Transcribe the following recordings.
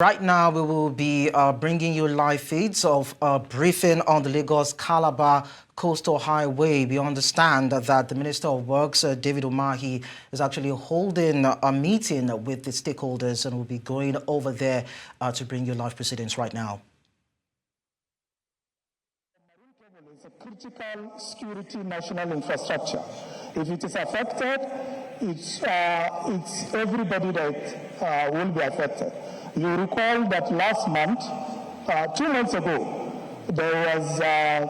Right now, we will be bringing you live feeds of a briefing on the Lagos-Calabar Coastal Highway. We understand that the Minister of Works, David Umahi, is actually holding a meeting with the stakeholders and will be going over there to bring you live proceedings right now. It's a critical security national infrastructure. If it is affected, it's everybody that will be affected. You recall that last month, 2 months ago, there was a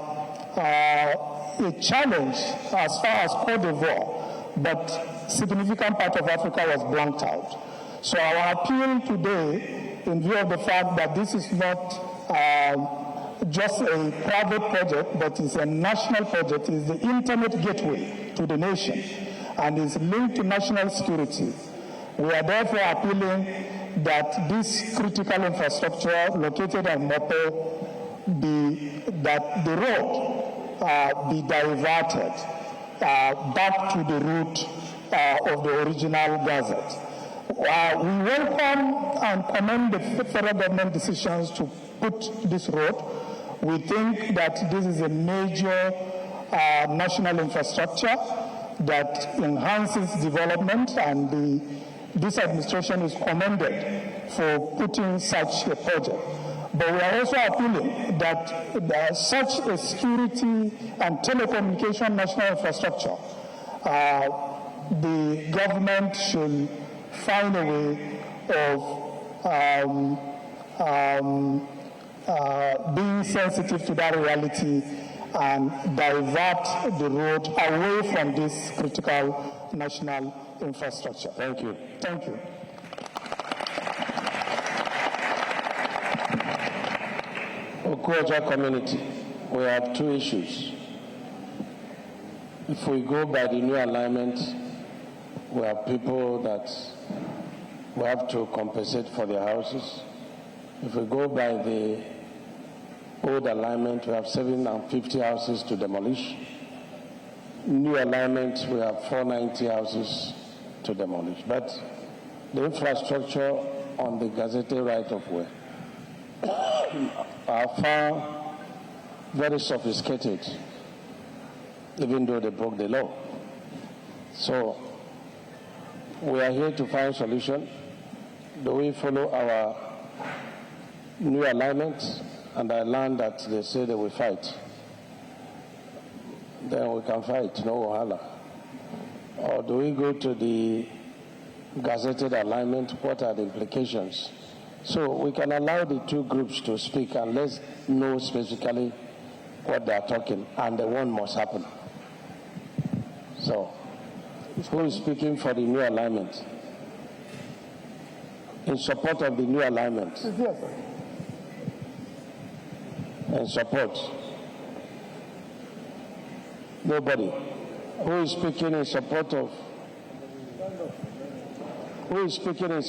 challenge as far as Côte d'Ivoire, but significant part of Africa was blanked out. So our appeal today, in view of the fact that this is not just a private project, but it's a national project, is the internet gateway to the nation and is linked to national security. We are therefore appealing that this critical infrastructure located at Mopo that the road be diverted back to the route of the original Gazette. We welcome and commend the federal government decisions to put this road. We think that this is a major national infrastructure that enhances development, and this administration is commended for putting such a project. But we are also appealing that such a security and telecommunication national infrastructure, the government should find a way of being sensitive to that reality and divert the road away from this critical national infrastructure. Thank you. Thank you. Okuaja community, we have two issues. If we go by the new alignment, we have people that we have to compensate for their houses. If we go by the old alignment, we have 750 houses to demolish. New alignment, we have 490 houses to demolish. But the infrastructure on the Gazetted right of way are far very sophisticated, even though they broke the law. So we are here to find solution. Do we follow our new alignment? And I learned that they say they will fight. Then we can fight, no wahala. Or do we go to the gazetted alignment? What are the implications? So we can allow the two groups to speak and let's know specifically what they are talking, and the one must happen. So, who is speaking for the new alignment? In support of the new alignment? In support? Nobody. Who is speaking in support of? Who is speaking in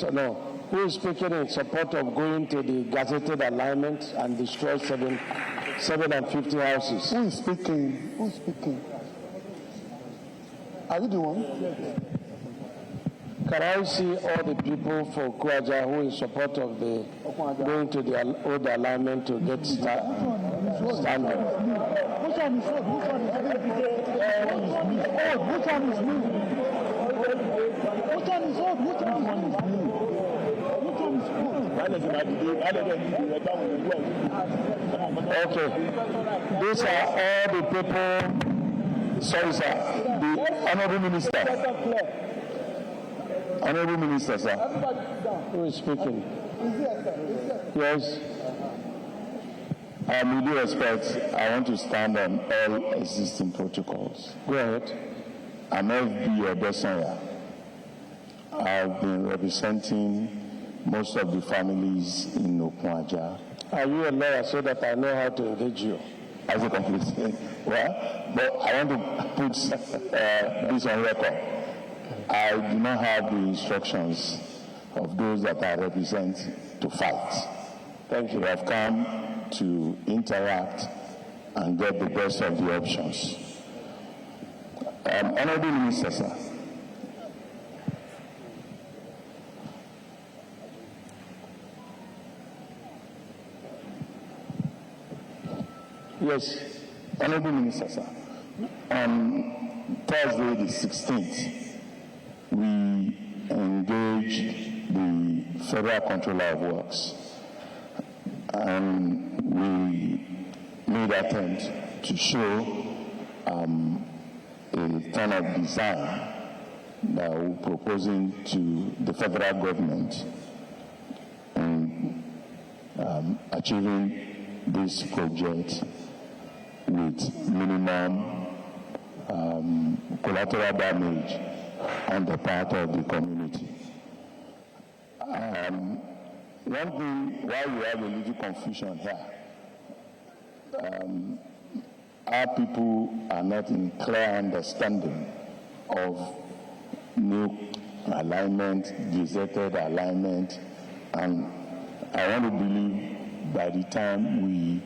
support of going to the gazetted alignment and destroy 750 houses? Who is speaking? Who is speaking? Are you the one? Can I see all the people for Kuaja who in support of the going to the old alignment to get standing? Which one is old? Which one is new? Which one is old? Which one is new? Which one is Okay. These are all the people. Sorry, sir. The Honorable Minister. Honorable Minister, sir. Who is speaking? Yes. With due respect, I want to stand on all existing protocols. Go ahead. I'm FB Odesanya. I've been representing most of the families in Okuaja. Are you a lawyer so that I know how to engage you? As a complete, well, but I want to put this on record. I do not have the instructions of those that I represent to fight. Thank you. We have come to interact and get the best of the options. Honorable Minister, sir. Yes, Honorable Minister, sir. On Thursday the 16th, we engaged the Federal Controller of Works, and we made attempt to show a kind of design that we're proposing to the federal government in achieving this project with minimum collateral damage on the part of the community. One thing, why we have a little confusion here, our people are not in clear understanding of new alignment, gazetted alignment, and I want to believe by the time we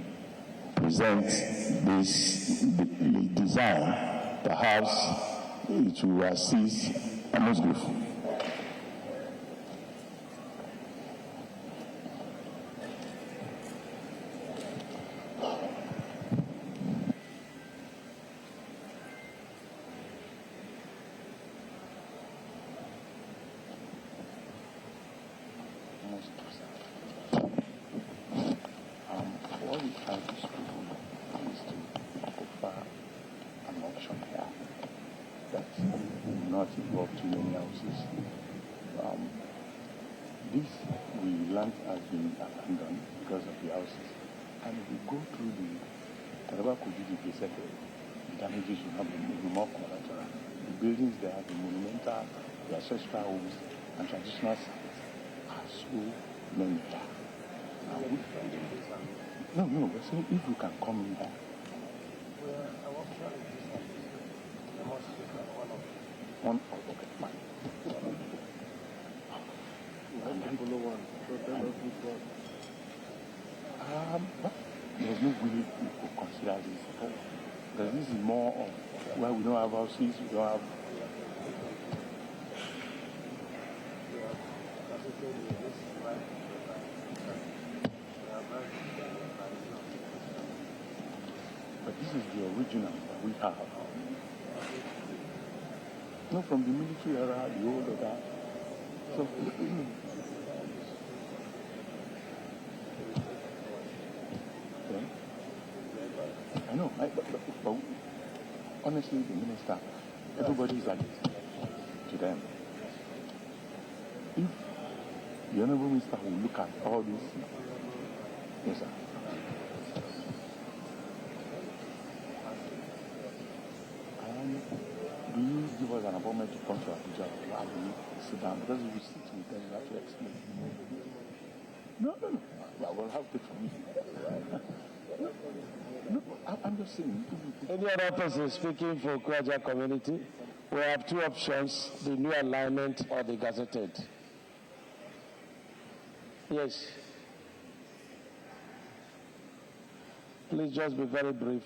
present this design, perhaps it will assist. I must go. This we learned has been abandoned because of the houses. And if we go through the whatever could be the Gazetted, the damages will have be more collateral. The buildings there, the monumental, the ancestral homes, and traditional sites are so many here. No, we're saying if we can come in here. One, okay, fine. There's no way to consider this at all. Because this is more of where we don't have houses, we don't have. But this is the original that we have. No, from the military era, the old of that. So, okay. I know, but honestly, the minister, everybody is addicted to them. If the honorable minister will look at all this, yes, sir. Do you give us an appointment to come to Abuja? Why do you sit down? Because if you sit with them, you have to explain. No. I will have to from you. No, I'm just saying. Any other person speaking for Kwaja community? We have two options, the new alignment or the gazetted. Yes. Please just be very brief.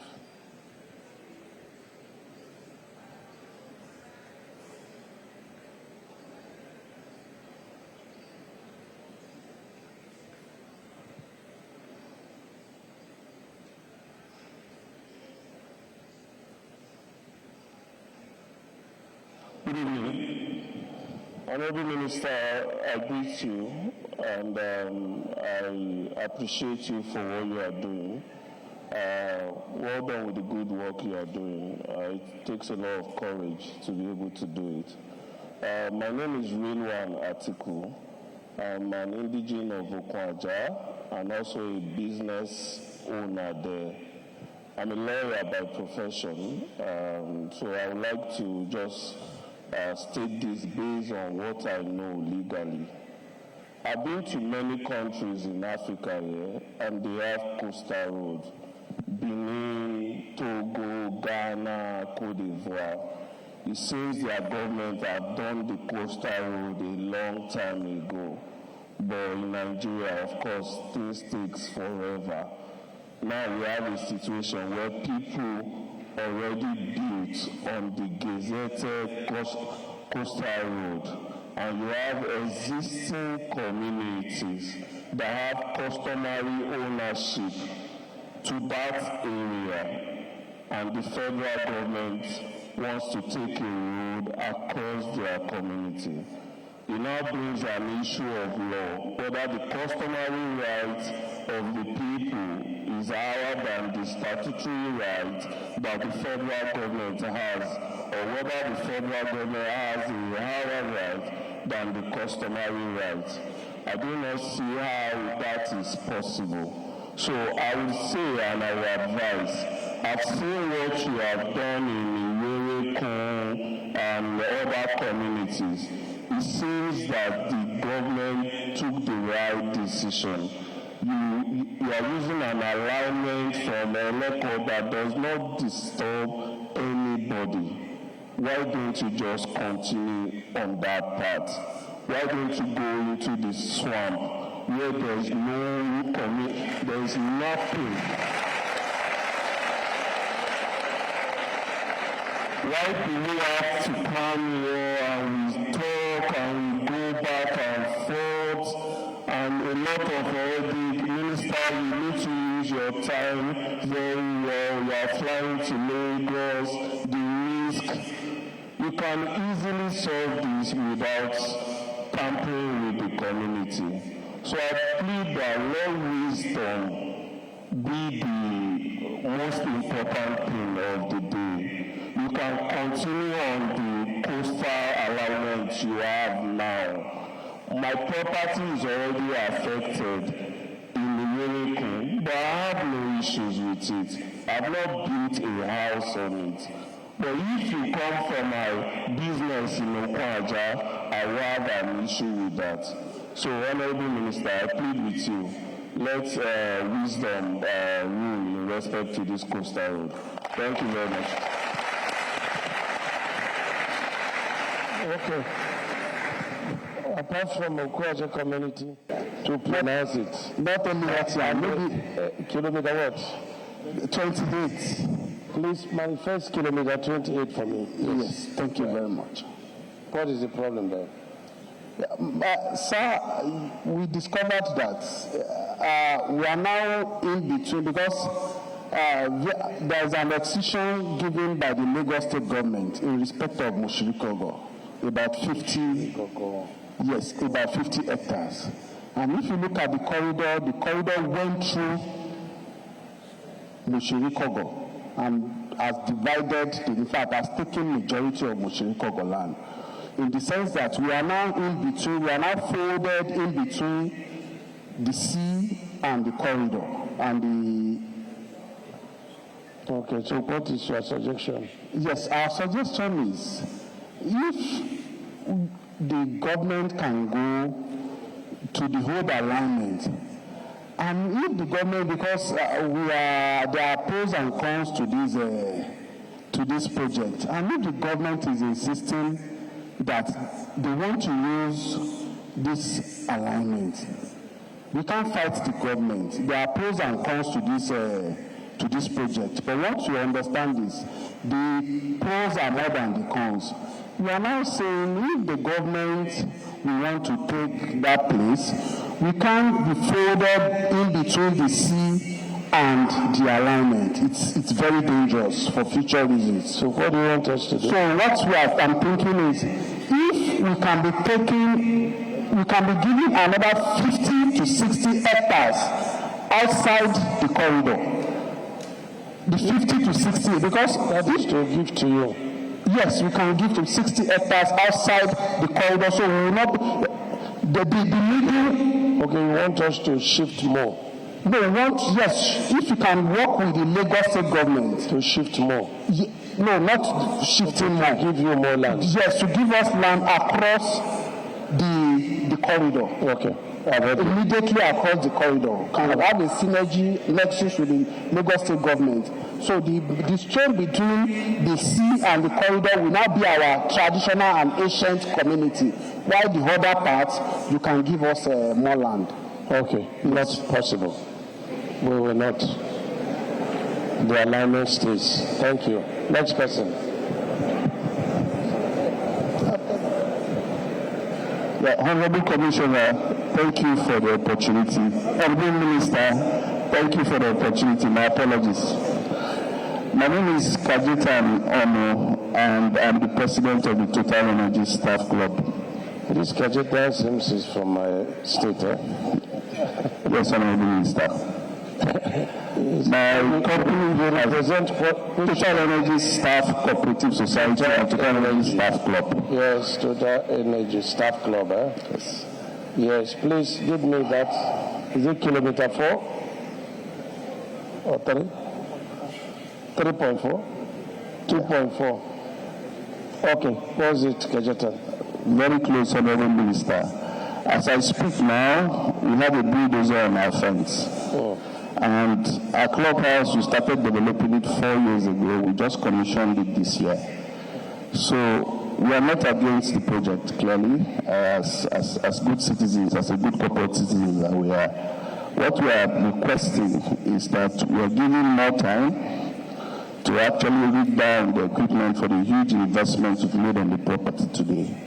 Good evening. Honorable Minister, I greet you and I appreciate you for what you are doing. Well done with the good work you are doing. It takes a lot of courage to be able to do it. My name is Rilwan Atiku. I'm an indigene of Okwaja and also a business owner there. I'm a lawyer by profession, so I would like to just state this based on what I know legally. I've been to many countries in Africa here, and they have coastal roads. Benin, Togo, Ghana, Cote d'Ivoire. It says their government have done the coastal road a long time ago. But in Nigeria, of course, things takes forever. Now we have a situation where people already built on the gazetted coastal road, and you have existing communities that have customary ownership to that area, and the federal government wants to take a road across their community. It now brings an issue of law, whether the customary rights of the people is higher than the statutory right that the federal government has, or whether the federal government has a higher right than the customary right. I do not see how that is possible. So I would say, and I would advise, I've seen what you have done in Iwereko and other communities. It seems that the government took the right decision. You are using an alignment from Eleko that does not disturb anybody. Why don't you just continue on that path? Why don't you go into the swamp where there is no there is nothing? Why do we have to come here and we talk and we go back and forth and a lot of already, Minister, you need to use your time very well. You are flying to Lagos, the risk. You can easily solve this without tampering with the community. So I plead that let wisdom be the most important thing of the day. You can continue on the coastal alignment you have now. My property is already affected in Umahi, but I have no issues with it. I've not built a house on it. But if you come from my business in Okwaja, I will have an issue with that. So, Honorable Minister, I plead with you, let wisdom rule in respect to this coastal road. Thank you very much. Okay. Apart from Okwaja community, to pronounce it. Not only what you are, maybe kilometer what? 28. Please manifest kilometer 28 for me. Yes, thank you very much. What is the problem there? Sir, we discovered that we are now in between because there is an decision given by the Lagos State government in respect of Moshirikogo, about 50 hectares. And if you look at the corridor went through Moshirikogo and has divided, in fact, has taken majority of Moshirikogo land. In the sense that we are now in between, we are now folded in between the sea and the corridor and the. Okay, so what is your suggestion? Yes, our suggestion is if the government can go to the whole alignment, and if the government, because there are pros and cons to this project, and if the government is insisting that they want to use this alignment, we can't fight the government. There are pros and cons to this project. But what you understand is the pros are more than the cons. We are now saying if the government we want to take that place, we can't be folded in between the sea and the alignment. It's very dangerous for future reasons. So what do you want us to do? So what I'm thinking is, if we can be giving another 50 to 60 hectares outside the corridor. The 50 to 60, because that is to give to you. Yes, we can give to 60 hectares outside the corridor, so we will not the middle. Okay, you want us to shift more? No, yes, if you can work with the Lagos State government to shift more. No, not shifting more. To give you more land. Yes, to give us land across the corridor. Okay. Immediately across the corridor. Can have a synergy nexus with the Lagos State government. So the strain between the sea and the corridor will now be our traditional and ancient community. While the other parts, you can give us more land. Okay, not possible. We will not. The alignment stays. Thank you. Next person. The Honorable Commissioner, Thank you for the opportunity. Honorable Minister, thank you for the opportunity. My apologies. My name is Gazetted, and I'm the president of the Total Energy Staff Club. This Gazetted seems is from my state, eh? Yes, Honorable Minister. My company represents Total Energy Staff Cooperative Society and Total Energy Staff Club. Yes, Total Energy Staff Club, eh? Yes. Yes, please give me that. Is it kilometer 4 or 3? 3.4? 2.4. Okay, what's it, Gazetted? Very close, Honorable Minister. As I speak now, we have a bulldozer on our fence. Oh. And our clubhouse, we started developing it 4 years ago. We just commissioned it this year. So we are not against the project, clearly, as good citizens, as a good corporate citizens that we are. What we are requesting is that we are giving more time to actually rig down the equipment for the huge investments we've made on the property today.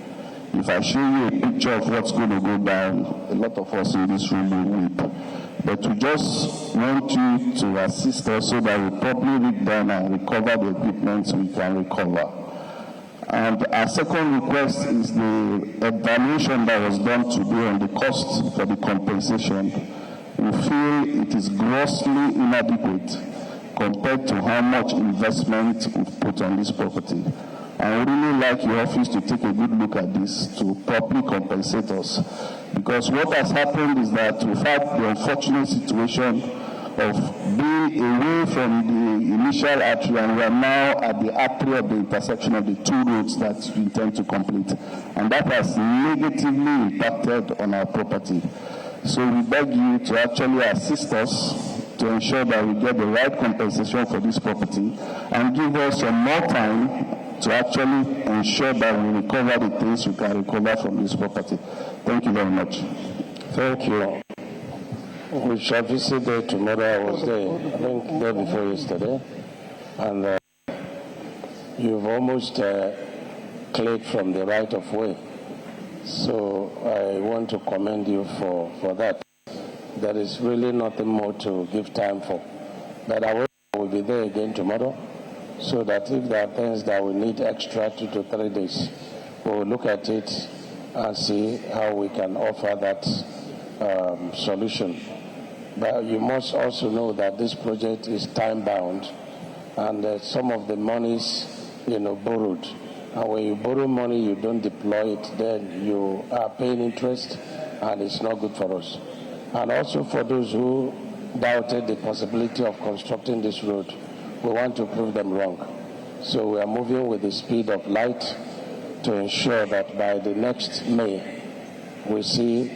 If I show you a picture of what's going to go down, a lot of us in this room will weep. But we just want you to assist us so that we properly rig down and recover the equipment we can recover. And our second request is the evaluation that was done today on the cost for the compensation. We feel it is grossly inadequate compared to how much investment we've put on this property. I would really like your office to take a good look at this to properly compensate us. Because what has happened is that we've had the unfortunate situation of being away from the initial artery, and we are now at the artery of the intersection of the two roads that we intend to complete. And that has negatively impacted on our property. So we beg you to actually assist us to ensure that we get the right compensation for this property and give us some more time to actually ensure that we recover the things we can recover from this property. Thank you very much. Thank you. We shall visit there tomorrow. I was there, I think there before yesterday. And you've almost cleared from the right of way. So I want to commend you for that. There is really nothing more to give time for. But I will be there again tomorrow, so that if there are things that we need extra 2 to 3 days, we will look at it and see how we can offer that solution. But you must also know that this project is time-bound, and some of the monies, borrowed. And when you borrow money, you don't deploy it, then you are paying interest, and it's not good for us. And also for those who doubted the possibility of constructing this road, we want to prove them wrong. So we are moving with the speed of light to ensure that by the next May, we see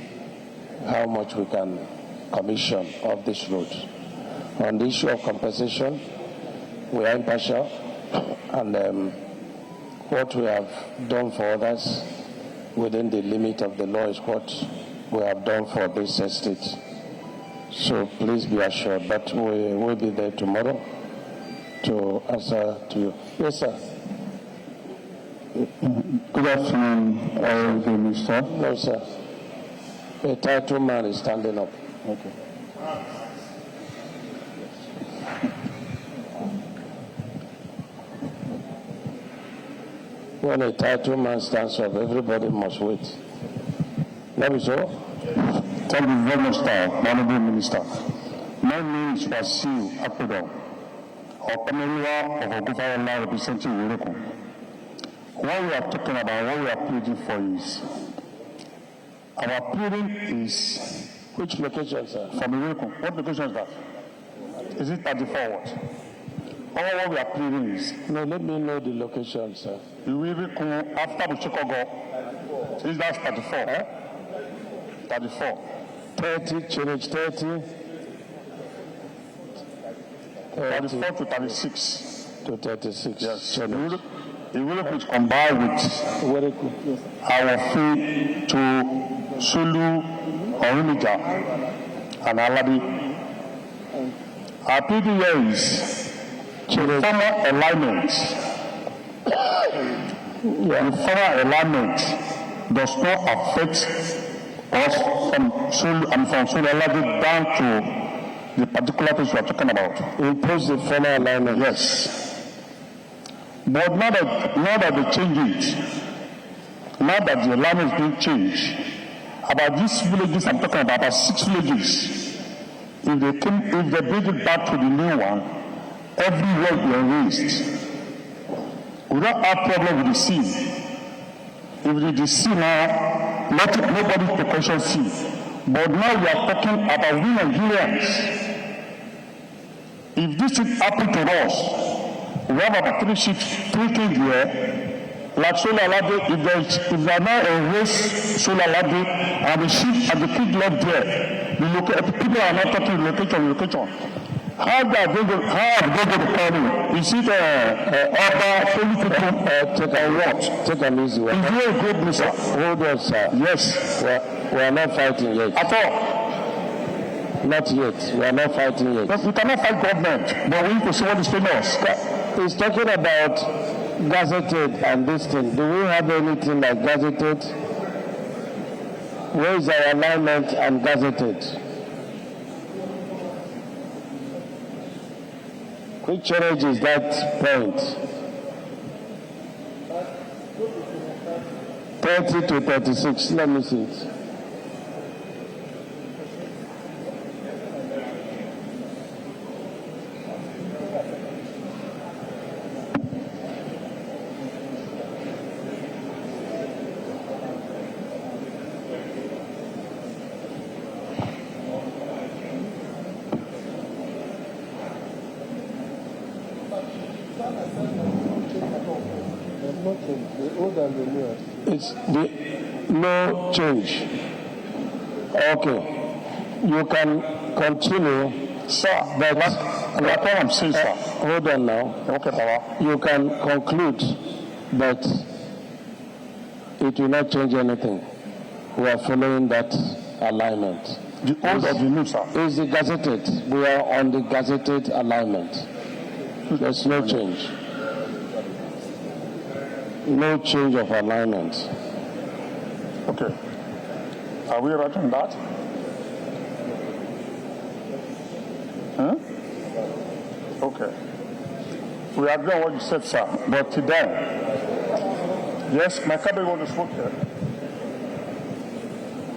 how much we can commission of this road. On the issue of compensation, we are impartial, and what we have done for others within the limit of the law is what we have done for this estate. So please be assured, but we will be there tomorrow to answer to you. Yes, sir. Good afternoon, Minister. No, sir. A title man is standing up. Okay. When a title man stands up, everybody must wait. Let me show. Thank you very much, Honorable Minister. My name is Wasil Akpedo, Okameriwa of Ogufayala, representing Ureku. What we are talking about, what we are pleading for is, our pleading is, Which location, sir? from Ureku. What location is that? Is it 34 what? All what we are pleading is, No, let me know the location, sir. Ureku after Buchikogo. Is that 34? Eh? 34. 30, change 30. 34 to 36. To 36. Yes. Change. The Ureku is combined with Very good. our fee to Sulu, Orumija, and Alabi. Our pleading here is the former alignment. The former alignment does not affect or from Solalade down to the particular place you are talking about. Impose the former alignment. Yes. But now that they change it, now that the alignment is being changed, about these villages I'm talking about 6 villages, if they bring it back to the new one, everywhere will be erased. We don't have problem with the sea. If the sea now, nobody to question sea. But now we are talking about we Nigerians. If this should happen to us, we have about 3 ships, 3 kings here, like Solalade, if they are now erase Solalade and the ship and the king left there, the people are not talking location. How have they going to call me? Is it Oba, Holy people, Take an easy one. is there a good minister? Hold on, sir. Yes. We are not fighting yet. At all. Not yet. We are not fighting yet. But we cannot fight government, but we need to see what is famous. He's talking about Gazetted and this thing. Do we have anything like Gazetted? Where is our alignment and Gazetted? Which change is that point? 30 to 36. Let me see it. It's no change. Okay. You can continue, sir. But Like what I'm saying, sir. hold on now. Okay, Baba. You can conclude that it will not change anything. We are following that alignment. The old or the new, sir? Is the gazetted. We are on the gazetted alignment. There's no change. No change of alignment. Okay. Are we right on that? Huh? Okay. We agree on what you said, sir. But today, yes, my cabinet want to speak here.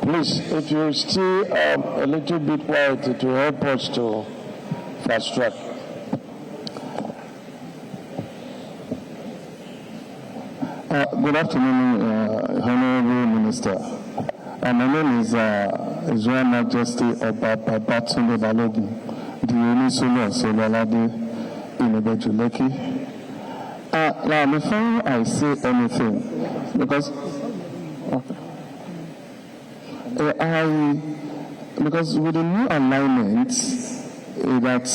Please, if you stay a little bit quiet, it will help us to fast track. Good afternoon, Honorable Minister. My name is His Royal Majesty Oba Babatunde Balogun, the Onisolo Solalade in Ibejuleki. Now, before I say anything, because because with the new alignment that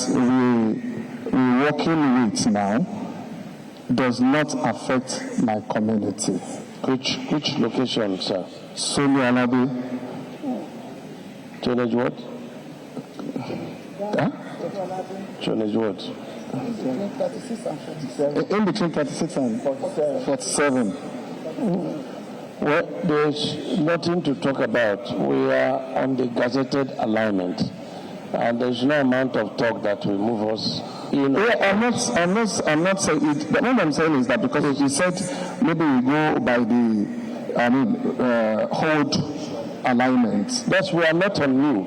we're working with now, does not affect my community. Which location, sir? Solu Alabi. Challenge what? Huh? Challenge what? In between 36 and 47. Well, there's nothing to talk about. We are on the gazetted alignment, and there's no amount of talk that will move us. Yeah, I'm not saying it. But what I'm saying is that because you said maybe we go by the, hold alignment. We are not on new.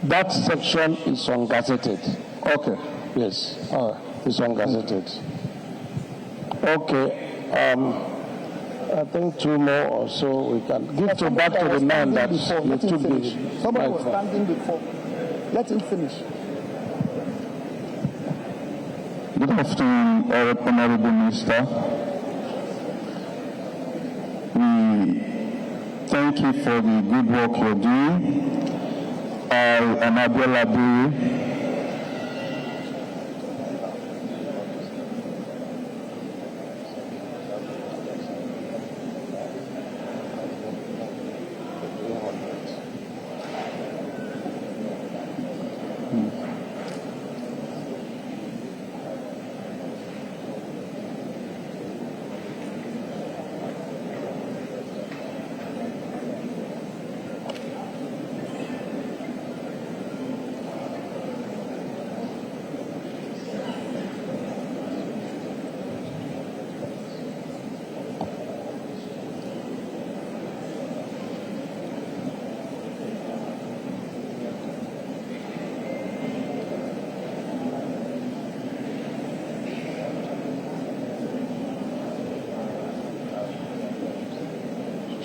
That section is on gazetted. Okay. Yes, it's on gazetted. Okay. I think 2 more or so we can give back to the man that you took this. Somebody was standing before. Let him finish. Good afternoon, Honorable Minister. We thank you for the good work you're doing. I am Abiola Buru.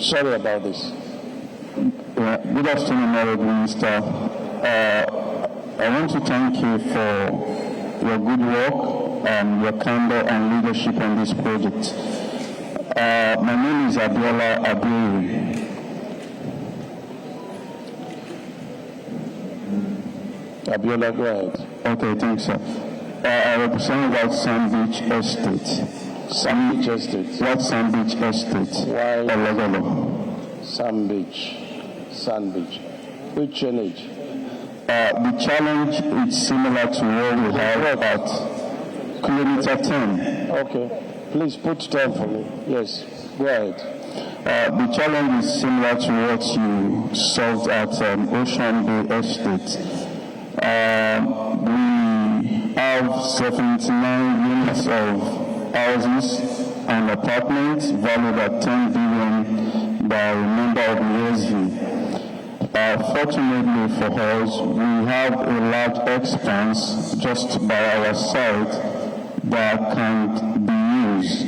sorry about this. Good afternoon, Honorable Minister. I want to thank you for your good work and your candor and leadership on this project. My name is Abiola Abiori. Abiola, go ahead. Okay, thanks, sir. I represent White Sand Beach Estate. Sand Beach Estate. White Sand Beach Estate. Why? Ologolo. Sand Beach. Sand Beach. Which challenge? The challenge is similar to what we have at kilometer 10. Okay. Please put 10 for me. Yes. Go ahead. The challenge is similar to what you solved at Ocean Bay Estate. We have 79 units of houses and apartments valued at 10 billion by a member of the ESV. Fortunately for us, we have a large expanse just by our side that can be used.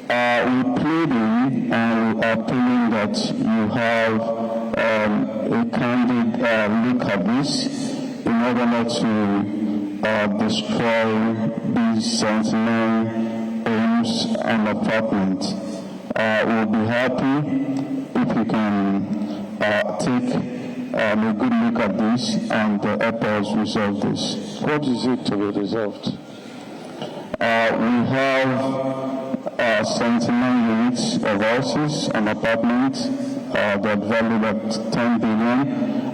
We pleading and we are pleading that you have a candid look at this in order not to destroy these 79 homes and apartments. We'll be happy if you can take a good look at this and help us resolve this. What is it to be resolved? We have 79 units of houses and apartments that valued at 10 billion,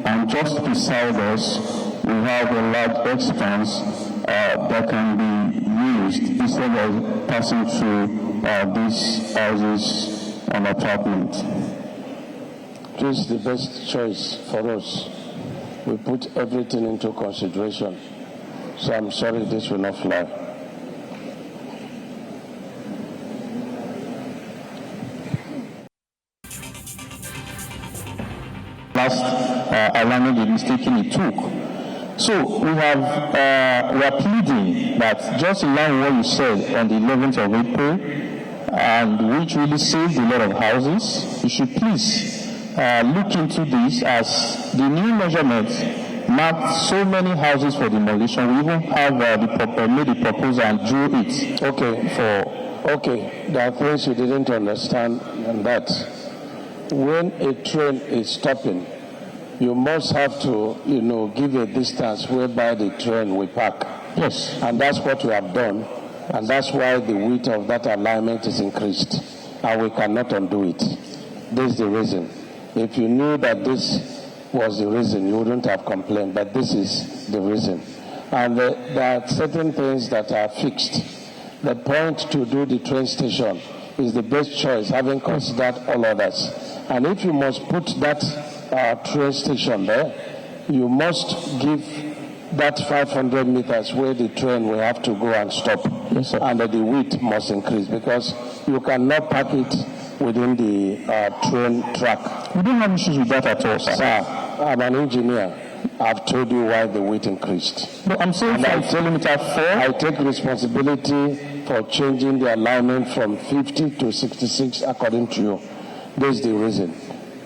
and just beside us, we have a large expanse that can be used instead of passing through these houses and apartments. This is the best choice for us. We put everything into consideration. So I'm sorry this will not fly. Last alignment the mistaking it took. So we are pleading that just in line with what you said on the 11th of April, and which really saved a lot of houses, you should please look into this, as the new measurements marked so many houses for demolition. We even have made a proposal and drew it. Okay, there are things you didn't understand, and that when a train is stopping, you must have to, give a distance whereby the train will park. Yes. And that's what we have done, and that's why the width of that alignment is increased, and we cannot undo it. This is the reason. If you knew that this was the reason, you wouldn't have complained, but this is the reason. And there are certain things that are fixed. The point to do the train station is the best choice, having considered all others. And if you must put that train station there, you must give that 500 meters where the train will have to go and stop. Yes, sir. And the width must increase, because you cannot park it within the train track. We don't have issues with that at all, sir. Sir, I'm an engineer. I've told you why the weight increased. No, I'm saying from kilometer 4. I take responsibility for changing the alignment from 50 to 66 according to you. This is the reason.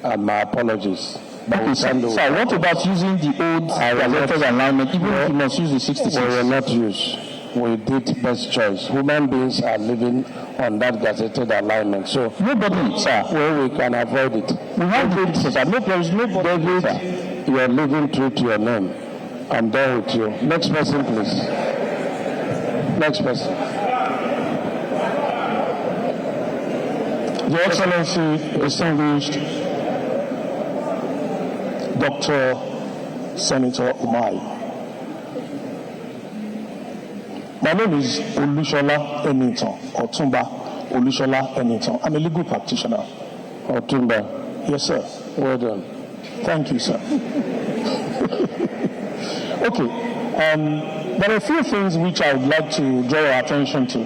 And my apologies. Okay, sir, what about using the old gazetted alignment, even if you must use the 66? We will not use. We did best choice. Human beings are living on that gazetted alignment. So nobody, sir. Well, we can avoid it. We have David, sir. There is nobody. David, you are living true to your name. I'm done with you. Next person, please. Next person. Your Excellency, distinguished Dr. Senator Umahi. My name is Olushola Enitan, Otumba Olushola Enitan. I'm a legal practitioner. Otumba. Yes, sir. Well done. Thank you, sir. Okay. There are a few things which I would like to draw your attention to.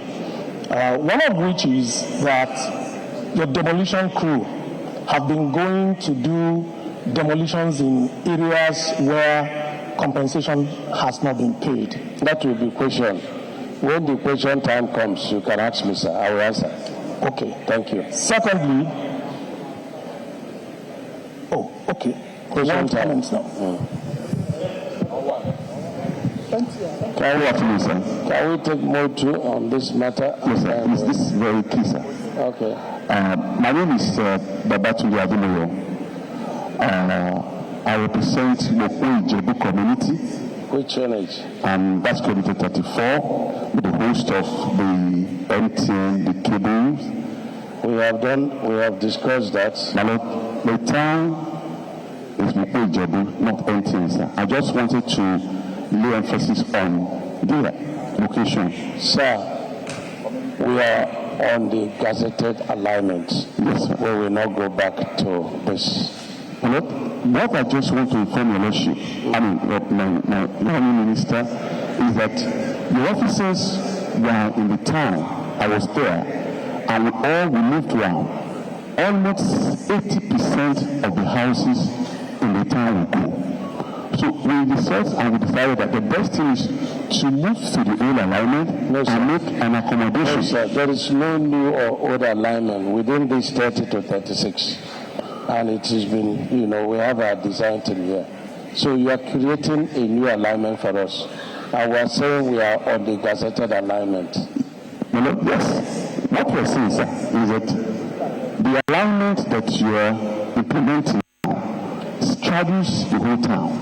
One of which is that your demolition crew have been going to do demolitions in areas where compensation has not been paid. That will be question. When the question time comes, you can ask me, sir. I will answer. Okay. Thank you. Secondly, Okay. Question time. Comments now. Can we take more too on this matter? Yes, sir. This is very key, sir. Okay. My name is Babatunde Ademoyo. I represent the Ijebu community. Which village? That's community 34, with the host of the MTN, the cables. We have discussed that. The town is Ijebu, not MTN, sir. I just wanted to lay emphasis on their location. Sir, we are on the gazetted alignment. Yes, sir. We will not go back to this. What I just want to inform your lordship, my minister, is that the officers were in the town. I was there, and we moved around. Almost 80% of the houses in the town will go. So we decided that the best thing is to move to the old alignment and make an accommodation. No, sir. There is no new or old alignment within this 30 to 36. And it has been, we have our design team here. So you are creating a new alignment for us. And we are saying we are on the gazetted alignment. Yes. What we're saying, sir, is that the alignment that you are implementing now straddles the whole town.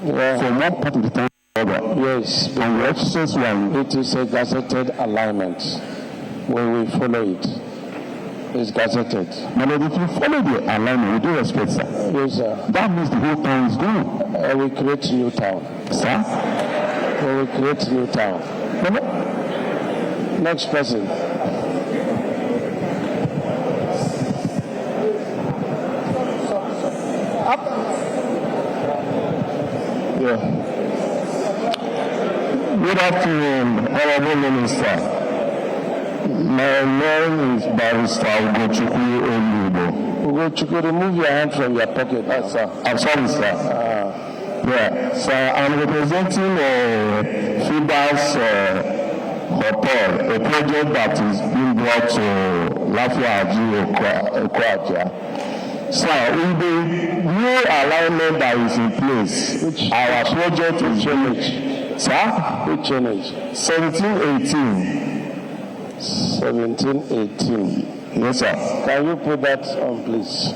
Yeah. From one part of the town to the other. Yes. And the officers were... It is a gazetted alignment. We will follow it. It's gazetted. But if you follow the alignment, with due respect, sir, yes, sir. That means the whole town is gone. We create new town. Sir? We will create new town. Next person. Yeah. Good afternoon, Honorable Minister. My name is Barrister Ugochukwu Olubo. Ugochukwu, remove your hand from your pocket. Sir. I'm sorry, sir. So I'm representing Fidas Hotel, a project that is being brought to Lafiaji Okwaja. So with the new alignment that is in place, our project is finished. Sir? Which change? 1718. 1718. Yes, sir. Can you put that on, please?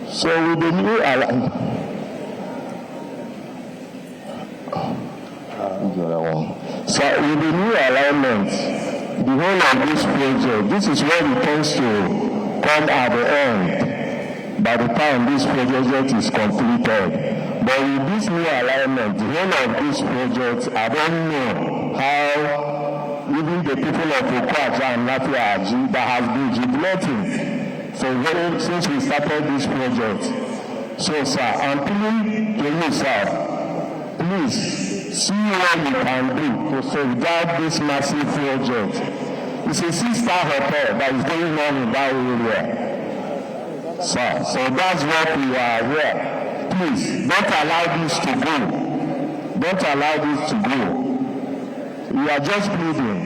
So with the new alignment, the whole of this project, this is what it tends to come at the end by the time this project is completed. But with this new alignment, the whole of this project, I don't know how even the people of Okwaja and Lafiaji that has been jubilating since we started this project. So, sir, I'm appealing to you, sir. Please, see what you can do to safeguard this massive project. It's a 6-star hotel that is going on in that area. Sir, so that's what we are here. Please, don't allow this to go. Don't allow this to go. We are just pleading.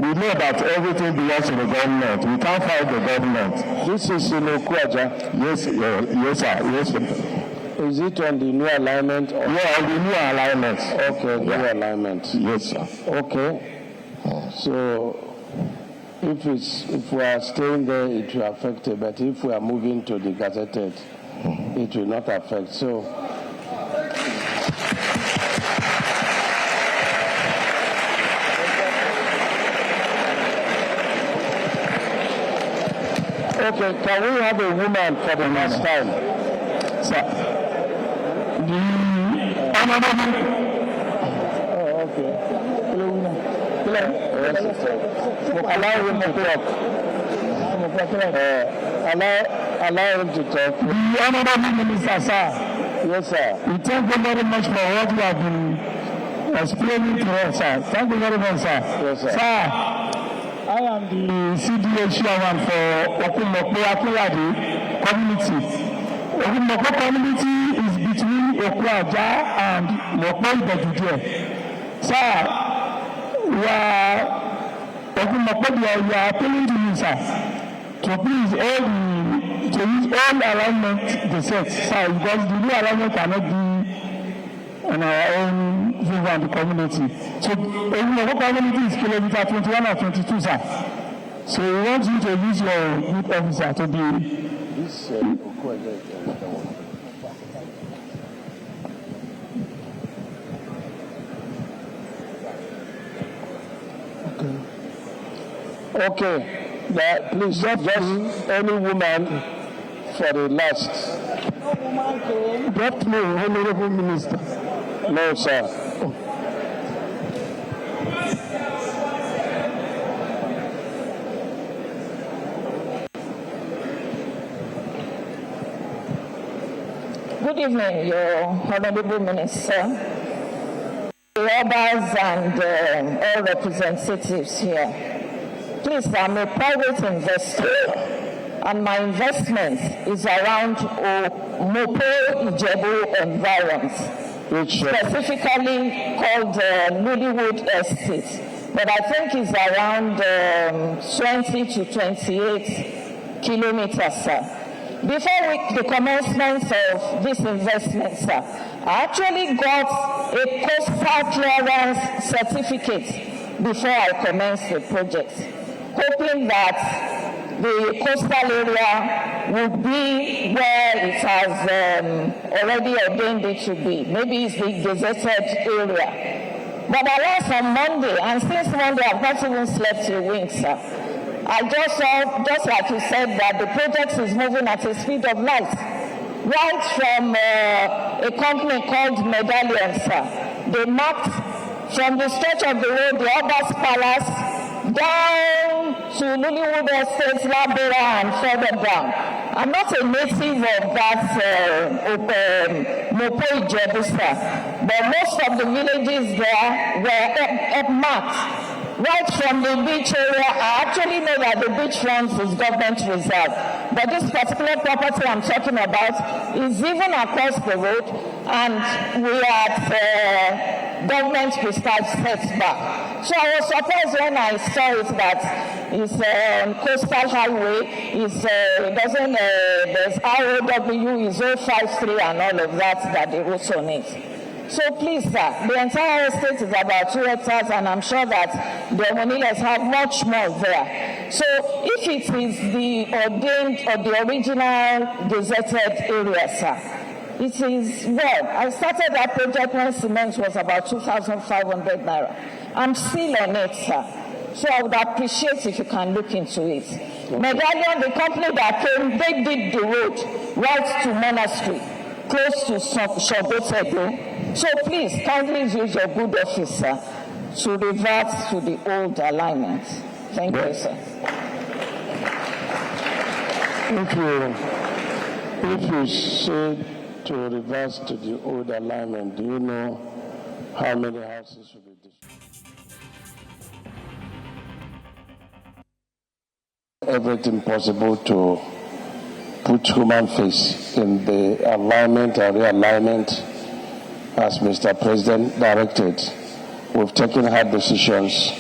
We know that everything belongs to the government. We can't fight the government. This is in Okwaja. Yes, sir. Yes, sir. Is it on the new alignment? Or? Yeah, on the new alignment. Okay, new alignment. Yes, sir. Okay. So, if we are staying there, it will affect it. But if we are moving to the gazetted, it will not affect. So, okay, can we have a woman for the last time? Sir. Oh, okay. Allow him to talk. Allow him to talk. The Honorable Minister, sir. Yes, sir. We thank you very much for what you have been explaining to us, sir. Thank you very much, sir. Yes, sir. Sir, I am the CDA chairman for Okumokpo Akinlade community. Okumokpo community is between Okwaja and Mokpo Ibejude. Sir, we are appealing to you, sir, to please all the to use old alignment Gazette, so because the new alignment cannot be on our own view and the community. So the community is kilometer 21 and 22, sir. So we want you to use your youth officer to be. This Okay. Please, just any woman for the last. No woman came. Not me, Honorable Minister. No, sir. Good evening, Your Honorable Minister, Robbers and all representatives here. Please, I'm a private investor, and my investment is around Mopo Ijebu environs, specifically called Nollywood Estate. But I think it's around 20 to 28 kilometers, sir. Before the commencement of this investment, sir, I actually got a coastal clearance certificate before I commenced the project, hoping that the coastal area would be where it has already ordained it to be. Maybe it's the gazetted area. But alas, on Monday, and since Monday I've not even slept a wink, sir. I just saw, just like you said, that the project is moving at a speed of light. Right from a company called Medallion, sir. They marked from the stretch of the road, the Abbas Palace, down to Nollywood Estate, Labora, and further down. I'm not a native of that Mopo Ijebu, sir, but most of the villages there were marked. Right from the beach area, I actually know that the beach front is government reserve. But this particular property I'm talking about is even across the road, and we are at government prescribed setback. So I was surprised when I saw it that it's coastal highway, there's ROW, is 053 and all of that they wrote on it. So please, sir, the entire estate is about 2 hectares, and I'm sure that the Omoniles have much more there. So if it is the ordained or the original gazetted area, sir, it is, well, I started that project when cement was about 2,500 naira. I'm still on it, sir. So I would appreciate if you can look into it. Medallion, the company that came, they did the road right to Monastery, close to Shobotego. So please, kindly use your good officer to revert to the old alignment. Thank you, sir. If you say to reverse to the old alignment, do you know how many houses will be destroyed? Everything possible to put human face in the alignment and realignment as Mr. President directed. We've taken hard decisions,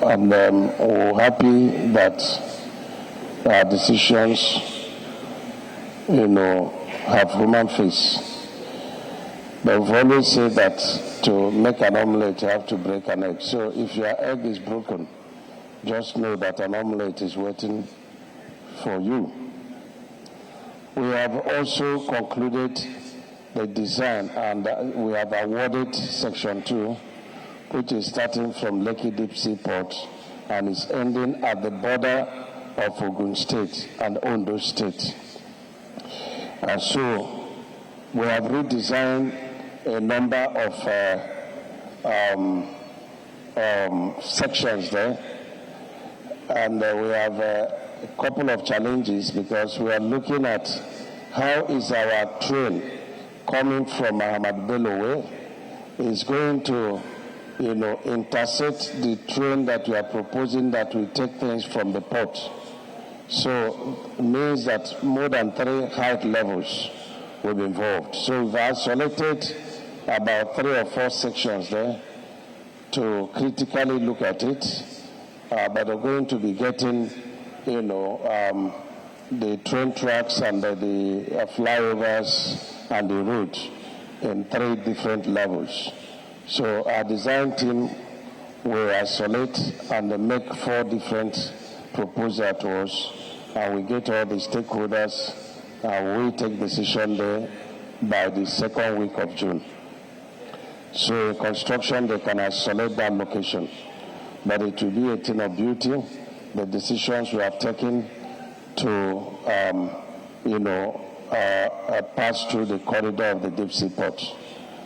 and we're happy that our decisions, have human face. But we've always said that to make an omelette, you have to break an egg. So if your egg is broken, just know that an omelette is waiting for you. We have also concluded the design, and we have awarded Section 2, which is starting from Lekki Deep Seaport and is ending at the border of Ogun State and Ondo State. And so we have redesigned a number of sections there, and we have a couple of challenges because we are looking at how is our train coming from Ahmad Bello Way is going to, intercept the train that we are proposing that will take things from the port. So it means that more than 3 height levels will be involved. So we've selected about 3 or 4 sections there to critically look at it, but we're going to be getting, the train tracks and the flyovers and the road in 3 different levels. So our design team will isolate and make 4 different proposals to us, and we get all the stakeholders, and we take decision there by the 2nd week of June. So in construction, they can isolate that location, but it will be a thing of beauty. The decisions we have taken to, pass through the corridor of the deep sea port.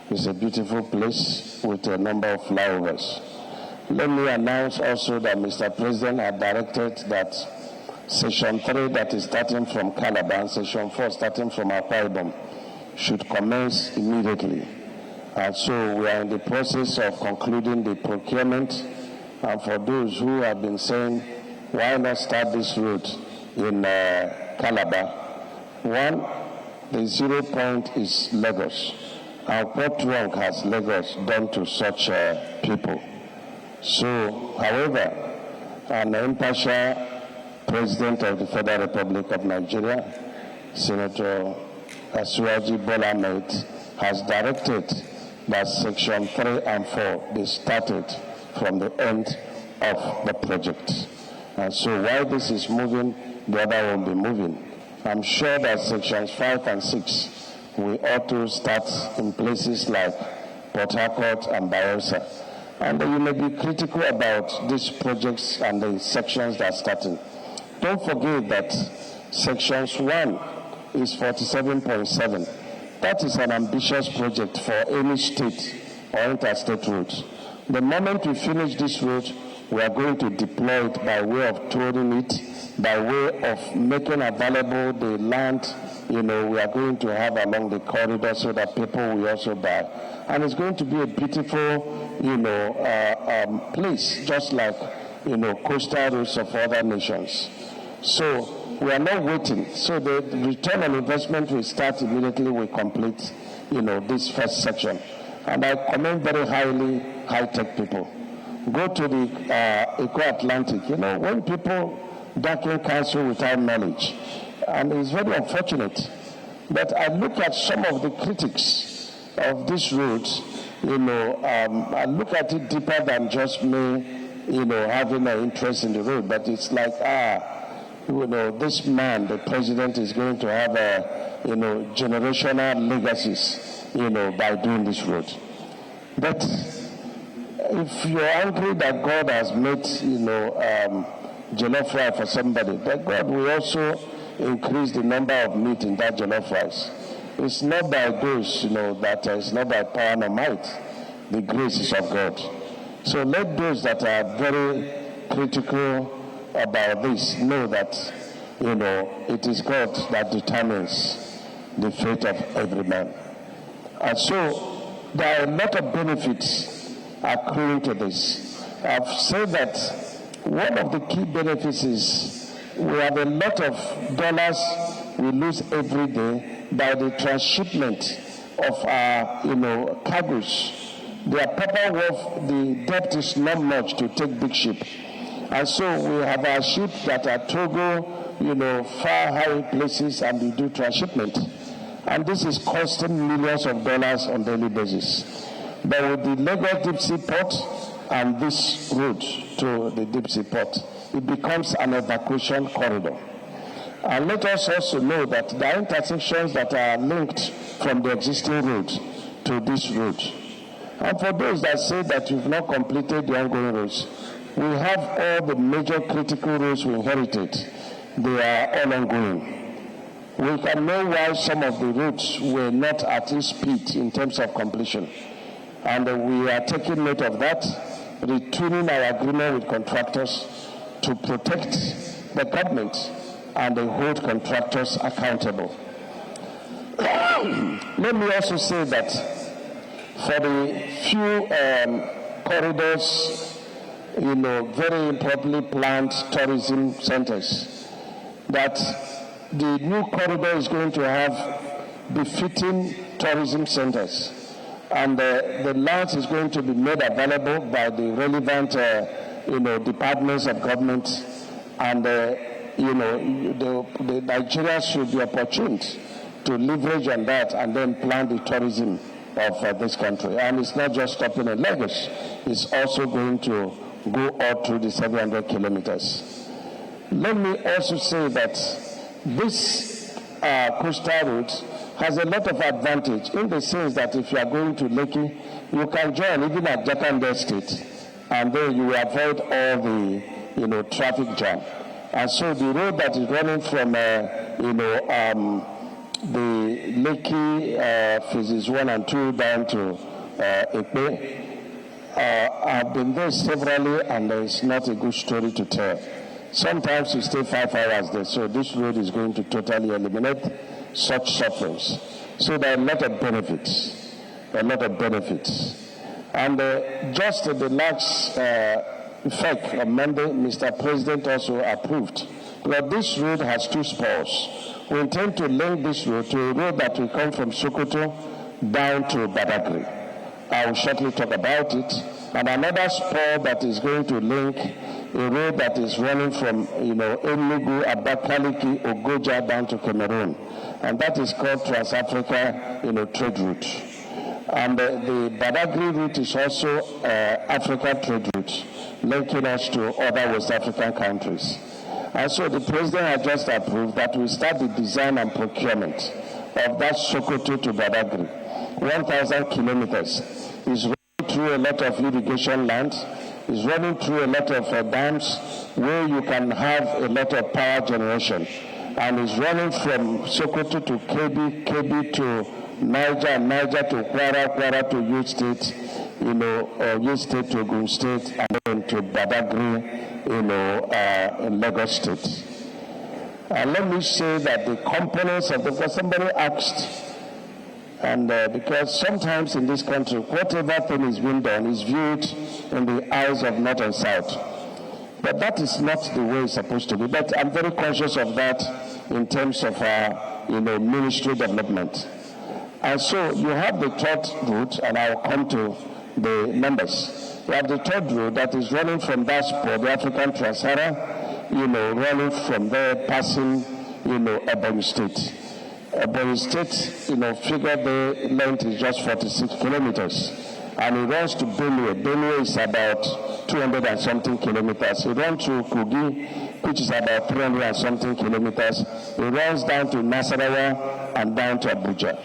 It's a beautiful place with a number of flyovers. Let me announce also that Mr. President had directed that Section 3 that is starting from Calabar and Section 4 starting from Akwa Ibom should commence immediately. And so we are in the process of concluding the procurement. And for those who have been saying, why not start this route in Calabar? One, the 0 point is Lagos. And what wrong has Lagos done to such people? So, however, an impartial President of the Federal Republic of Nigeria, Senator Asuwaji Bola Ahmed, has directed that Section 3 and 4 be started from the end of the project. And so while this is moving, the other will be moving. I'm sure that Sections 5 and 6 will also start in places like Port Harcourt and Bayelsa. And you may be critical about these projects and the sections that are starting. Don't forget that Sections 1 is 47.7. That is an ambitious project for any state or interstate route. The moment we finish this route, we are going to deploy it by way of touring it, by way of making available the land, we are going to have along the corridor so that people will also buy. And it's going to be a beautiful, place, just like, coastal routes of other nations. So we are not waiting. So the return on investment will start immediately we complete, this first section. And I commend very highly high-tech people. Go to the Eco-Atlantic. When people darken council without knowledge, and it's very unfortunate. But I look at some of the critics of this route, I look at it deeper than just me, having an interest in the road. But it's like, this man, the president, is going to have generational legacies, by doing this road. But if you're angry that God has made, jollof rice for somebody, but God will also increase the number of meat in that jollof rice. It's not by those, that it's not by power nor might. The grace is of God. So let those that are very critical about this know that, it is God that determines the fate of every man. And so there are a lot of benefits accruing to this. I've said that one of the key benefits is we have a lot of dollars we lose every day by the transshipment of our, cargoes. The Papa Wharf, the depth is not much to take big ship. And so we have our ships that are Togo, far high places, and we do transshipment. And this is costing millions of dollars on a daily basis. But with the Lagos deep sea port and this route to the deep sea port, it becomes an evacuation corridor. And let us also know that there are intersections that are linked from the existing route to this route. And for those that say that you've not completed the ongoing routes, we have all the major critical routes we inherited. They are all ongoing. We can know why some of the routes were not at its speed in terms of completion. And we are taking note of that, retuning our agreement with contractors to protect the government and hold contractors accountable. Let me also say that for the few corridors, very improperly planned tourism centers, that the new corridor is going to have befitting tourism centers. And the land is going to be made available by the relevant, departments of government. And the Nigerians should be opportune to leverage on that and then plan the tourism of this country. And it's not just stopping in Lagos, it's also going to go all through the 700 kilometers. Let me also say that this coastal route has a lot of advantage in the sense that if you are going to Lekki, you can join even at Jakande State, and then you will avoid all the traffic jam. And so the road that is running from the Lekki phases 1 and 2 down to Ekpe, I've been there severally, and it's not a good story to tell. Sometimes you stay 5 hours there, so this road is going to totally eliminate such sufferings. So there are a lot of benefits, And just the last effect on Monday, Mr. President also approved, because this road has 2 spurs. We intend to link this road to a road that will come from Sokoto down to Badagry. I will shortly talk about it. And another spur that is going to link a road that is running from Enugu, Abakaliki, Ogoja down to Cameroon. And that is called Trans-Africa trade route. And the Badagry route is also Africa trade route, linking us to other West African countries. And so the president has just approved that we start the design and procurement of that Sokoto to Badagry. 1,000 kilometers is running through a lot of irrigation land, is running through a lot of dams where you can have a lot of power generation, and is running from Sokoto to Kebbi to Niger, and Niger to Kwara to Youth State, Youth State to Ogun State, and then to Badagry, in Lagos State. Let me say that the components of because somebody asked, and because sometimes in this country, whatever thing is being done is viewed in the eyes of North and South. But that is not the way it's supposed to be. But I'm very conscious of that in terms of our, ministry development. And so you have the third route, and I'll come to the numbers. You have the third route that is running from that spot, the African Trans-Sahara, running from there, passing, Ebonyi State. Ebonyi State, figure the length is just 46 kilometers. And it runs to Benue. Benue is about 200 and something kilometers. It runs to Kogi, which is about 300 and something kilometers. It runs down to Nasarawa and down to Abuja.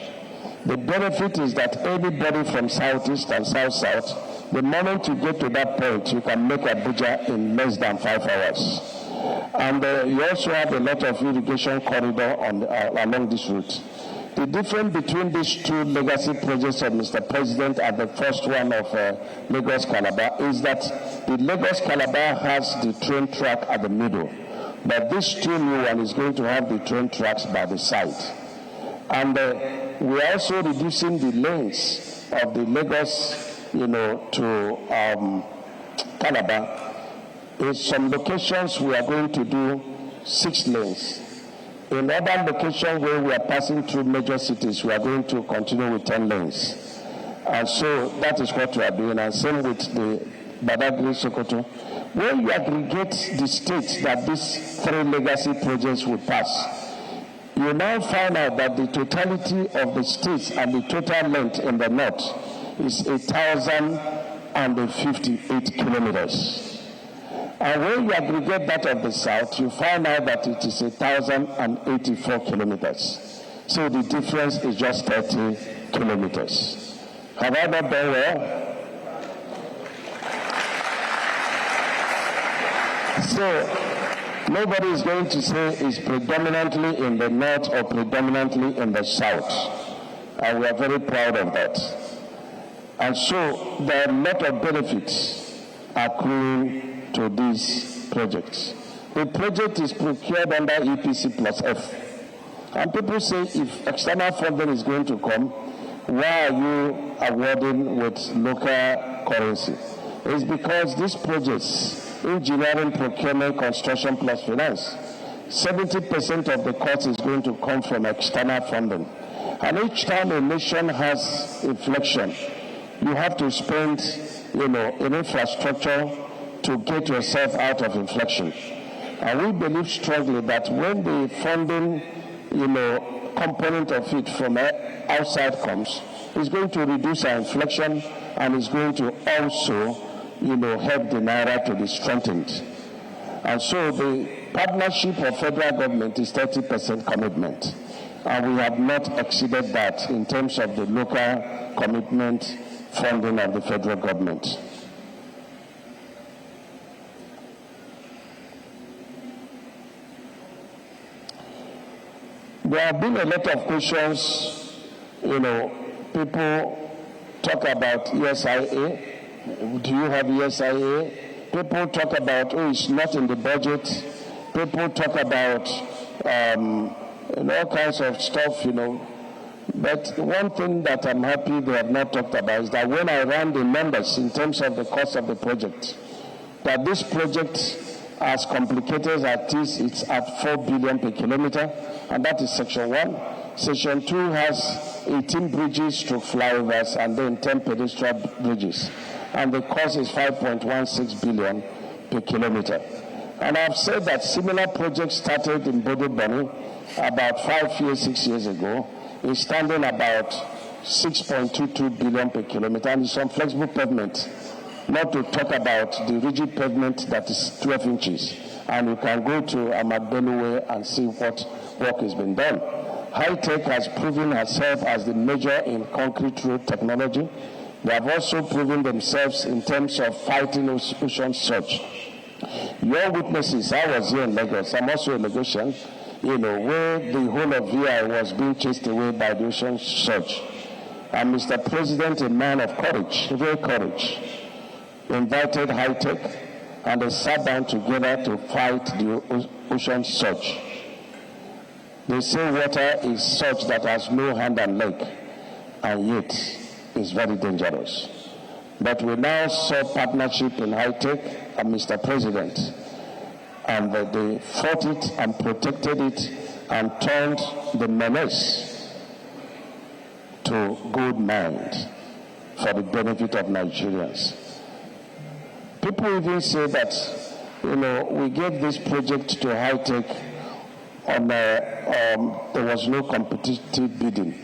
The benefit is that anybody from Southeast and South-South, the moment you get to that point, you can make Abuja in less than 5 hours. And you also have a lot of irrigation corridor along this route. The difference between these 2 legacy projects of Mr. President and the first one of Lagos-Calabar is that the Lagos-Calabar has the train track at the middle, but this 2 new one is going to have the train tracks by the side. And we are also reducing the lanes of the Lagos, to Calabar. In some locations, we are going to do 6 lanes. In other locations where we are passing through major cities, we are going to continue with 10 lanes. And so that is what we are doing. And same with the Badagry Sokoto. When you aggregate the states that these 3 legacy projects will pass, you now find out that the totality of the states and the total length in the north is 1,058 kilometers. And when you aggregate that of the south, you find out that it is 1,084 kilometers. So the difference is just 30 kilometers. Have I not done well? So nobody is going to say it's predominantly in the north or predominantly in the south. And we are very proud of that. And so there are a lot of benefits accruing to these projects. The project is procured under EPC plus F. And people say if external funding is going to come, why are you awarding with local currency? It's because these projects, engineering, procurement, construction plus finance, 70% of the cost is going to come from external funding. And each time a nation has inflection, you have to spend, in infrastructure to get yourself out of inflection. And we believe strongly that when the funding, component of it from outside comes, it's going to reduce our inflation and it's going to also, help the naira to be strengthened. And so the partnership of federal government is 30% commitment. And we have not exceeded that in terms of the local commitment funding of the federal government. There have been a lot of questions, people talk about ESIA. Do you have ESIA? People talk about, it's not in the budget. People talk about all kinds of stuff, But one thing that I'm happy they have not talked about is that when I ran the numbers in terms of the cost of the project, that this project, as complicated as it is, it's at 4 billion per kilometer, and that is section 1. Section 2 has 18 bridges to flyovers and then 10 pedestrian bridges. And the cost is 5.16 billion per kilometer. And I've said that similar projects started in Bodo Bani about 6 years ago. It's standing about 6.22 billion per kilometer, and it's on flexible pavement. Not to talk about the rigid pavement that is 12 inches. And you can go to Amabeluwe and see what work has been done. High-tech has proven herself as the major in concrete road technology. They have also proven themselves in terms of fighting ocean surge. Your witnesses, I was here in Lagos, I'm also a Lagosian, where the whole of VI was being chased away by the ocean surge. And Mr. President, a man of courage, real courage, invited high-tech and they sat down together to fight the ocean surge. They say water is such that has no hand and leg, and yet is very dangerous. But we now saw partnership in high-tech and Mr. President, and they fought it and protected it and turned the menace to gold mines for the benefit of Nigerians. People even say that, we gave this project to high-tech on there was no competitive bidding.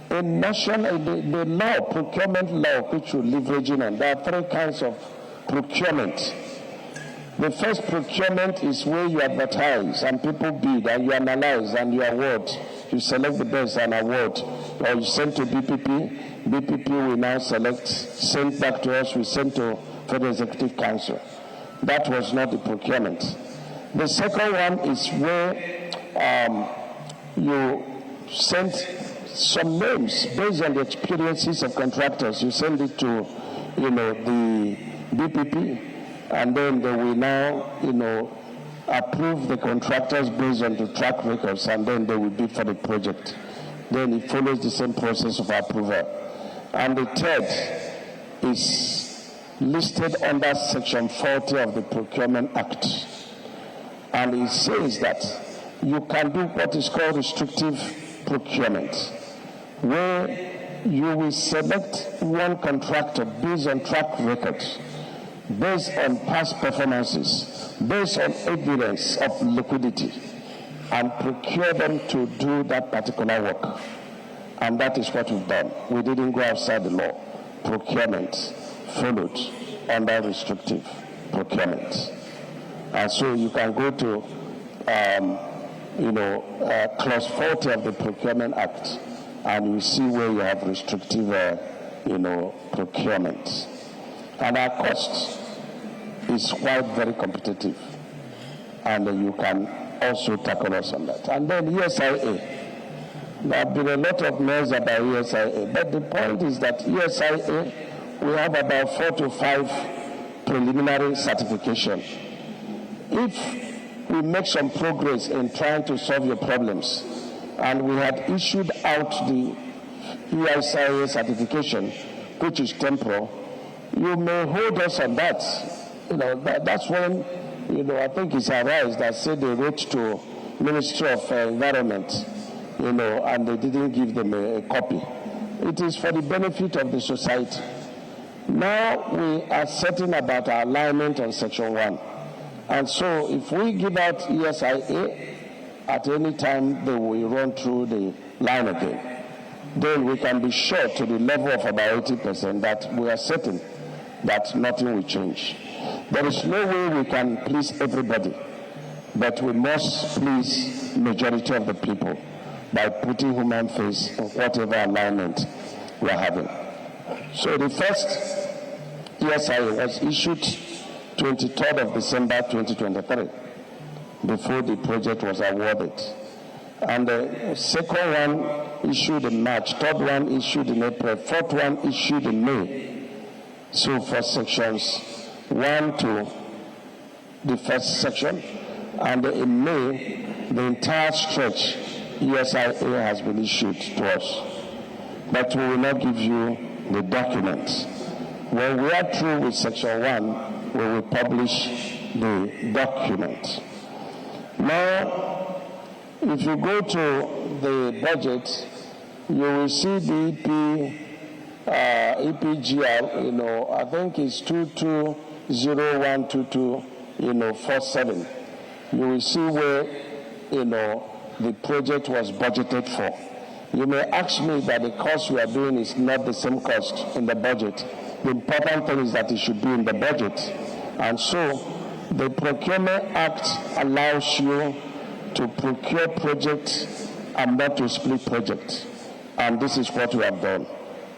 In the law, procurement law, which we're leveraging on, there are 3 kinds of procurement. The first procurement is where you advertise and people bid and you analyze and you award. You select the best and award. Or you send to BPP. BPP will now select, send back to us, we send to Federal Executive Council. That was not the procurement. The second one is where you send some names based on the experiences of contractors. You send it to, the BPP, and then they will now, approve the contractors based on the track records, and then they will bid for the project. Then it follows the same process of approval. And the third is listed under Section 40 of the Procurement Act. And it says that you can do what is called restrictive procurement, where you will select one contractor based on track records, based on past performances, based on evidence of liquidity, and procure them to do that particular work. And that is what we've done. We didn't go outside the law. Procurement followed under restrictive procurement. And so you can go to, clause 40 of the Procurement Act, and you see where you have restrictive, procurement. And our cost is quite very competitive, and you can also tackle us on that. And then ESIA. There have been a lot of noise about ESIA, but the point is that ESIA, we have about 4 to 5 preliminary certification. If we make some progress in trying to solve your problems, and we had issued out the ESIA certification, which is temporal, you may hold us on that. That's when, I think it's Arise that said they wrote to Ministry of Environment, and they didn't give them a copy. It is for the benefit of the society. Now we are certain about our alignment on Section 1. And so if we give out ESIA, at any time they will run through the line again. Then we can be sure to the level of about 80% that we are certain that nothing will change. There is no way we can please everybody, but we must please majority of the people by putting human face in whatever alignment we are having. So the first ESIA was issued 23rd of December 2023 before the project was awarded. And the second one issued in March, third one issued in April, fourth one issued in May. So for sections 1 to the first section, and in May, the entire stretch ESIA has been issued to us. But we will not give you the documents. When we are through with section 1, we will publish the document. Now, if you go to the budget, you will see the EPGR, I think it's 220122, 47. You will see where, the project was budgeted for. You may ask me that the cost we are doing is not the same cost in the budget. The important thing is that it should be in the budget. And so, the Procurement Act allows you to procure projects and not to split projects. And this is what we have done.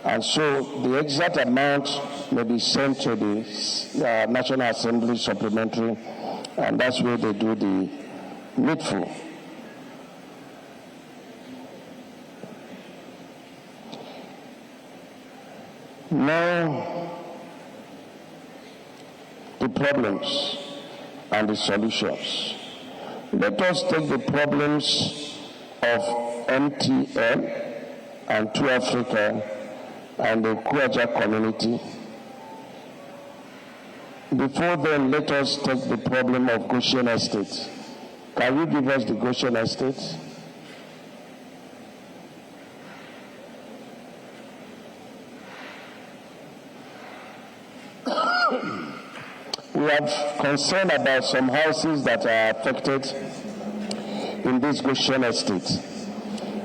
And so the exact amount may be sent to the National Assembly supplementary, and that's where they do the needful. Now, the problems and the solutions. Let us take the problems of MTN and To Africa and the Kwaja community. Before then, let us take the problem of Goshen Estate. Can you give us the Goshen Estate? We have concern about some houses that are affected in this Goshen Estate.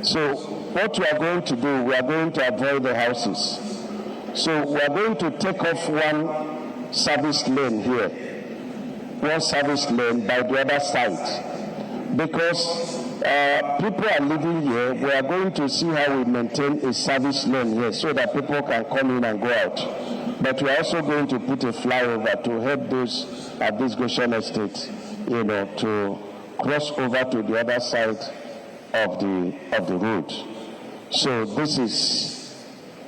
So what we are going to do, we are going to avoid the houses. So we are going to take off one service lane here, one service lane by the other side. Because people are living here, we are going to see how we maintain a service lane here so that people can come in and go out. But we are also going to put a flyover to help those at this Goshen Estate, to cross over to the other side of the road. So this is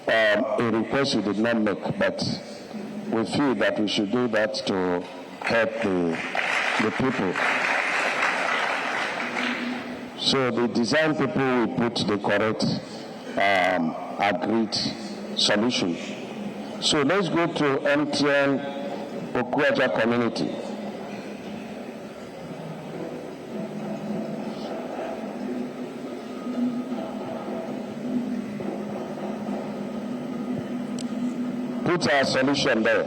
a request we did not make, but we feel that we should do that to help the people. So the design people will put the correct agreed solution. So let's go to MTN Okwaja community. Put our solution there.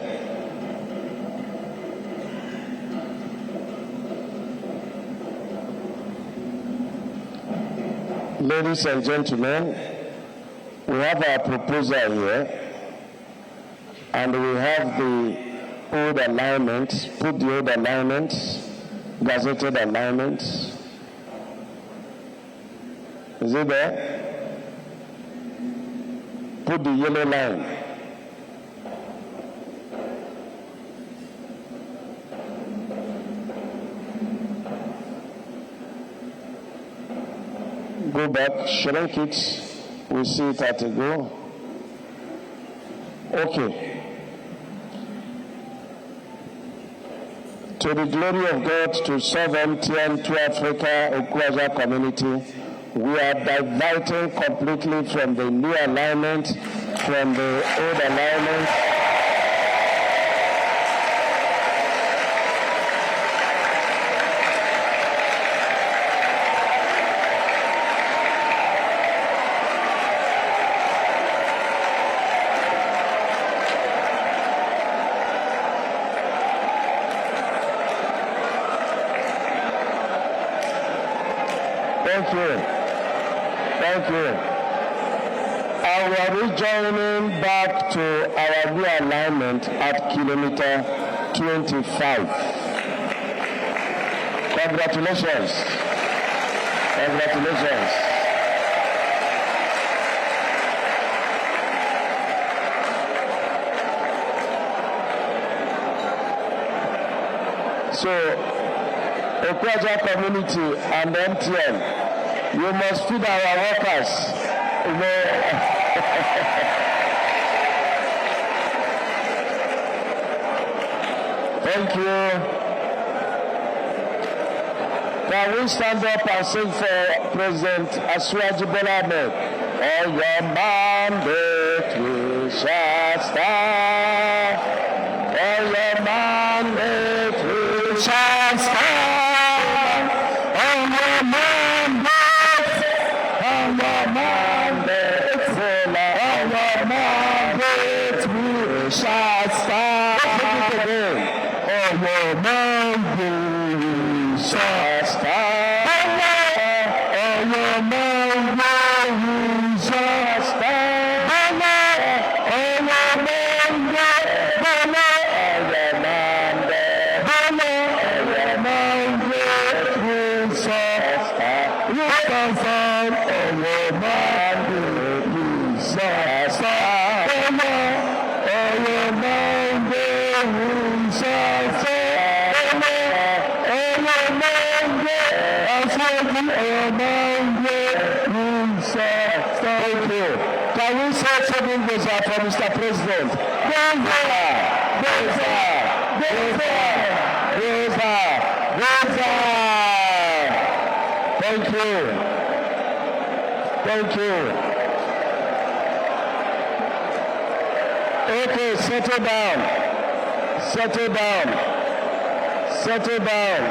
Ladies and gentlemen, we have our proposal here. And we have the old alignment, put the old alignment, gazetted alignment. Is it there? Put the yellow line. Go back, shrink it, we see it at a go. Okay. To the glory of God, to serve MTN, To Africa, Okwaja community, we are diverting completely from the new alignment, from the old alignment. rejoining back to our realignment at kilometer 25. Congratulations. Congratulations. So, Okwaja community and MTN, you must feed our workers. Thank you. Can we stand up and sing for President Asiwaju Bola Ahmed? On your mandate we shall stand. On your mandate we shall stand. On your mandate. On your mandate. On your mandate we shall stand. On your mandate we shall stand. On your mandate we shall stand. On your mandate. On your mandate. On your mandate we shall stand. We shall stand. On your mandate we shall stand. On your mandate we shall stand. On your mandate. Thank you. Can we say something for Mr. President? Thank you. Thank you. Okay, settle down. Settle down. Settle down.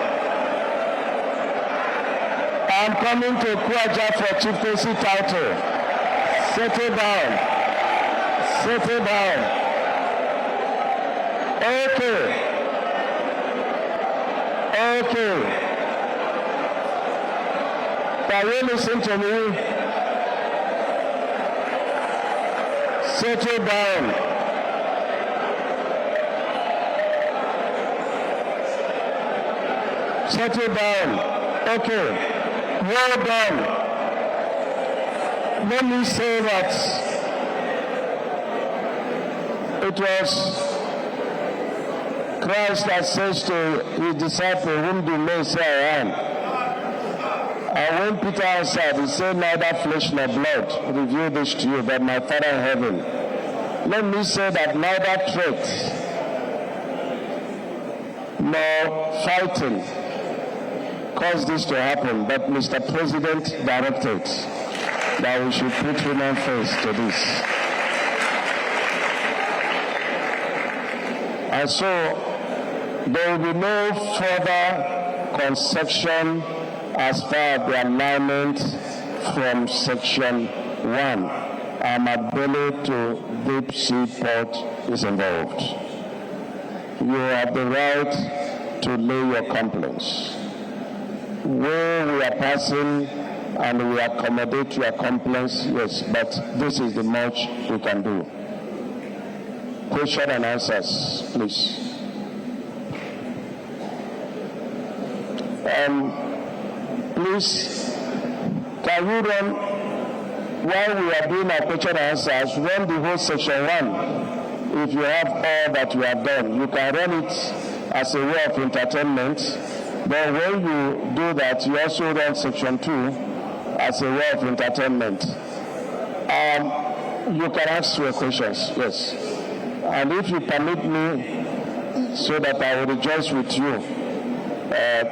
I'm coming to Kwaja for chieftaincy title. Settle down. Settle down. Okay. Okay. Can you listen to me? Settle down. Settle down. Okay. Well done. Let me say that it was Christ that says to his disciple, whom do men say I am? And when Peter answered, he said, neither flesh nor blood reveal this to you, but my Father in heaven. Let me say that neither threat nor fighting caused this to happen, but Mr. President directed that we should put human face to this. And so there will be no further conception as far as the alignment from section 1. Amabele to deep sea port is involved. You have the right to lay your complaints. Where we are passing and we accommodate your complaints, yes, but this is the much we can do. Question and answers, please. Please, can you run, while we are doing our question and answers, run the whole section 1. If you have all that you have done, you can run it as a way of entertainment. But when you do that, you also run section 2 as a way of entertainment. You can ask your questions, yes. And if you permit me, so that I will rejoice with you,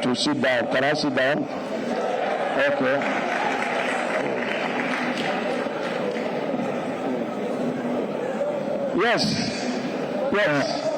to sit down. Can I sit down? Okay. Yes. Yes.